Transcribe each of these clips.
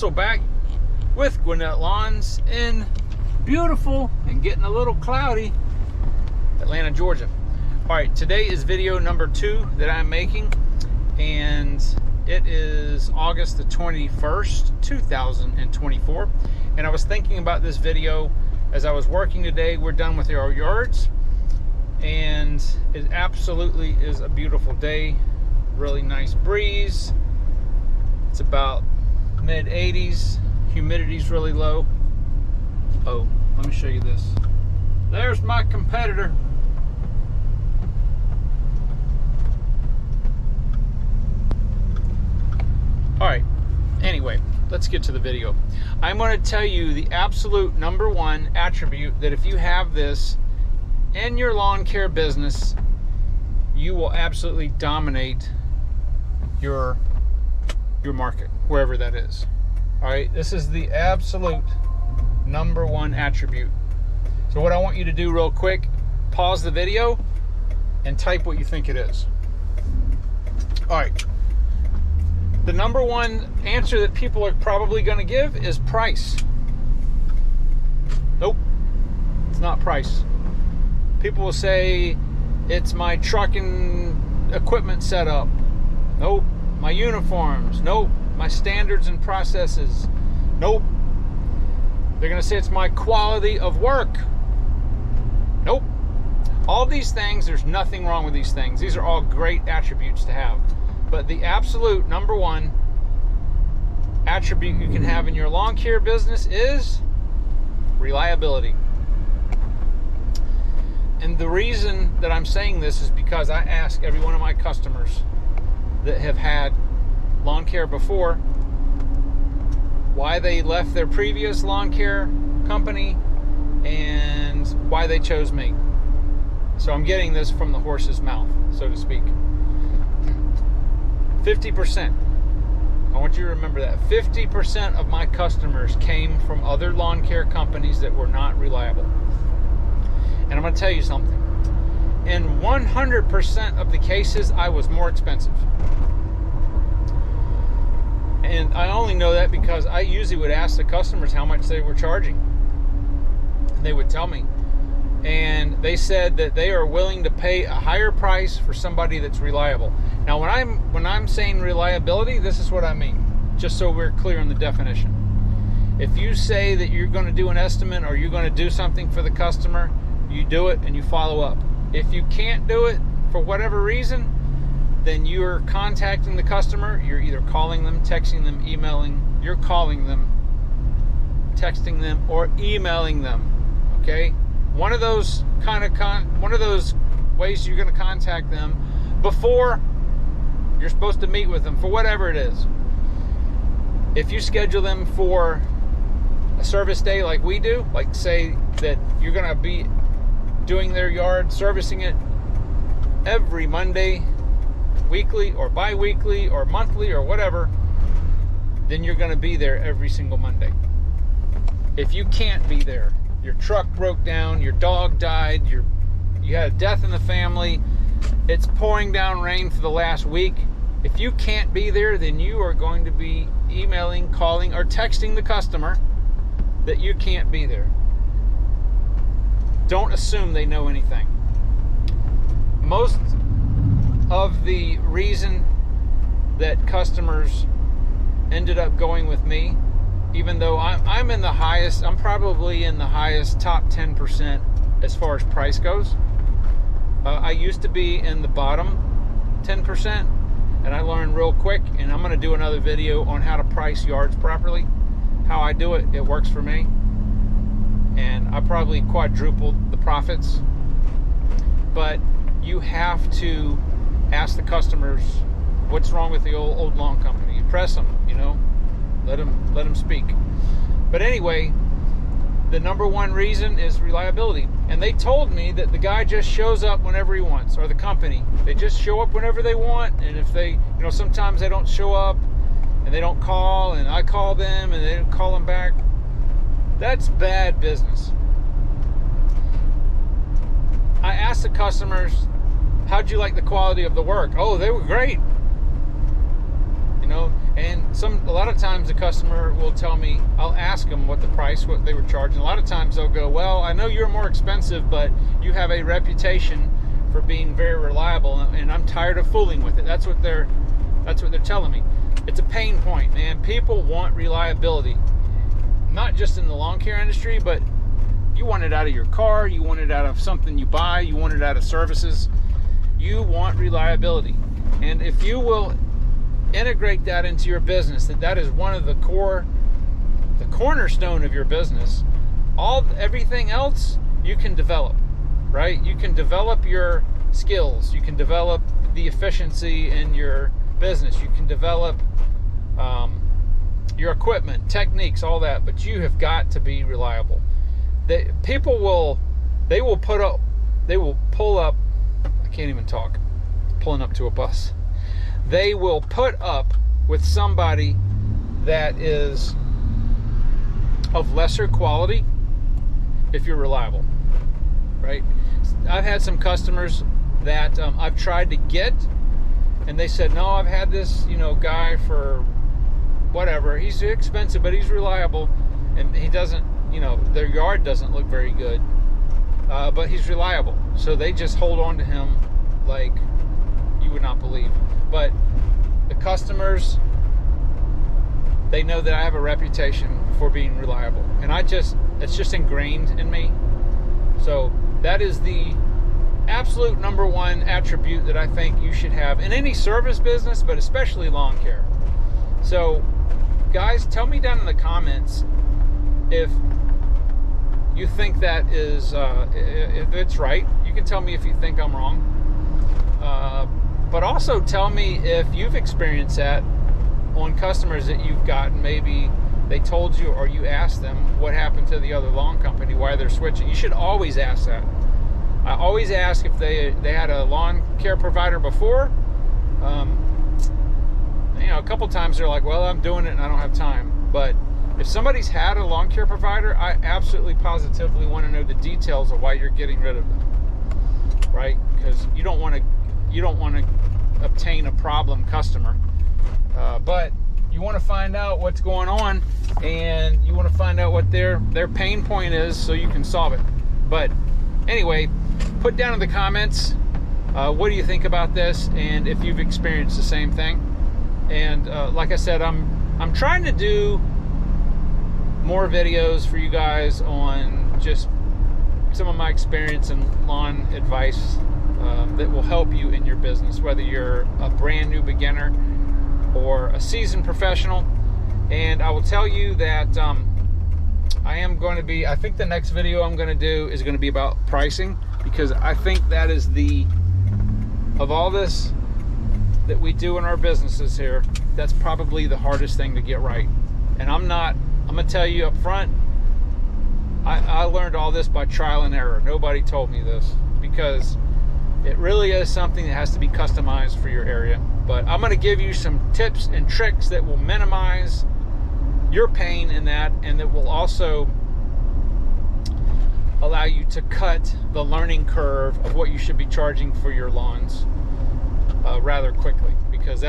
also back with Gwinnett Lawns in beautiful and getting a little cloudy Atlanta, Georgia. All right, today is video number 2 that I'm making, and it is August the 21st, 2024. And I was thinking about this video as I was working today. We're done with our yards, and it absolutely is a beautiful day. Really nice breeze. It's about mid 80s. Humidity's really low. Oh, let me show you this. There's my competitor. All right, anyway, let's get to the video. I'm going to tell you the absolute number 1 attribute that if you have this in your lawn care business, you will absolutely dominate your market, wherever that is. All right, this is the absolute number 1 attribute. So what I want you to do real quick, pause the video and type what you think it is. All right. The number 1 answer that people are probably going to give is price. Nope, it's not price. People will say it's my truck and equipment setup. Nope, my uniforms. Nope, my standards and processes. Nope. They're going to say it's my quality of work. Nope. All these things, there's nothing wrong with these things. These are all great attributes to have. But the absolute number 1 attribute you can have in your lawn care business is reliability. And the reason that I'm saying this is because I ask every one of my customers that have had lawn care before why they left their previous lawn care company and why they chose me. So I'm getting this from the horse's mouth, so to speak. 50%. I want you to remember that. 50% of my customers came from other lawn care companies that were not reliable. And I'm going to tell you something. In 100% of the cases, I was more expensive. And I only know that because I usually would ask the customers how much they were charging. And they would tell me. And they said that they are willing to pay a higher price for somebody that's reliable. Now, when I'm saying reliability, this is what I mean, just so we're clear on the definition. If you say that you're going to do an estimate or you're going to do something for the customer, you do it and you follow up. If you can't do it for whatever reason, then you're contacting the customer. You're either calling them, texting them, emailing. You're calling them, texting them, or emailing them. Okay? One of those ways you're going to contact them before you're supposed to meet with them for whatever it is. If you schedule them for a service day like we do, like say that you're going to be doing their yard, servicing it every Monday, weekly or bi-weekly or monthly or whatever, then you're going to be there every single Monday. If you can't be there, your truck broke down, your dog died, you had a death in the family, it's pouring down rain for the last week. If you can't be there, then you are going to be emailing, calling, or texting the customer that you can't be there. Don't assume they know anything. Most of the reason that customers ended up going with me, even though I'm in the highest, I'm probably in the highest top 10% as far as price goes. I used to be in the bottom 10%, and I learned real quick, and I'm going to do another video on how to price yards properly. How I do it, it works for me. And I probably quadrupled the profits. But you have to ask the customers what's wrong with the old lawn company. You press them, let them speak. But anyway, the number 1 reason is reliability. And they told me that the guy just shows up whenever he wants, or the company. They just show up whenever they want, and if they, sometimes they don't show up, and they don't call, and I call them, and they don't call them back. That's bad business. I asked the customers, how'd you like the quality of the work? Oh, they were great. And a lot of times the customer will tell me, I'll ask them what they were charging. A lot of times they'll go, well, I know you're more expensive, but you have a reputation for being very reliable, and I'm tired of fooling with it. That's what they're telling me. It's a pain point, man. People want reliability, not just in the lawn care industry, but you want it out of your car, you want it out of something you buy, you want it out of services. You want reliability. And if you will integrate that into your business, that is one of the cornerstone of your business, everything else you can develop, right? You can develop your skills, you can develop the efficiency in your business, you can develop your equipment, techniques, all that, but you have got to be reliable. People will pull up, I can't even talk, pulling up to a bus. They will put up with somebody that is of lesser quality if you're reliable, right? I've had some customers that I've tried to get, and they said, no, I've had this, guy for whatever. He's expensive, but he's reliable, and he doesn't, their yard doesn't look very good, but he's reliable. So they just hold on to him like you would not believe. But the customers, they know that I have a reputation for being reliable, and it's just ingrained in me. So that is the absolute number one attribute that I think you should have in any service business, but especially lawn care. So guys, tell me down in the comments if you think that is, if it's right. You can tell me if you think I'm wrong. But also tell me if you've experienced that on customers that you've gotten. Maybe they told you, or you asked them what happened to the other lawn company, why they're switching. You should always ask that. I always ask if they had a lawn care provider before. A couple times they're like, well, I'm doing it and I don't have time. But if somebody's had a lawn care provider, I absolutely positively want to know the details of why you're getting rid of them, right? Because you don't want to obtain a problem customer, but you want to find out what's going on, and you want to find out what their pain point is so you can solve it. But anyway, put down in the comments what do you think about this, and if you've experienced the same thing. And like I said, I'm trying to do more videos for you guys on just some of my experience and lawn advice that will help you in your business, whether you're a brand new beginner or a seasoned professional. And I will tell you that I think the next video I'm going to do is going to be about pricing, because I think that is of all this that we do in our businesses here, that's probably the hardest thing to get right. And I'm going to tell you up front, I learned all this by trial and error. Nobody told me this, because it really is something that has to be customized for your area. But I'm going to give you some tips and tricks that will minimize your pain in that, and that will also allow you to cut the learning curve of what you should be charging for your lawns rather quickly, because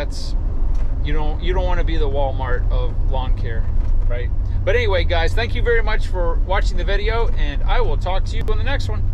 you don't want to be the Walmart of lawn care, right? But anyway, guys, thank you very much for watching the video, and I will talk to you on the next one.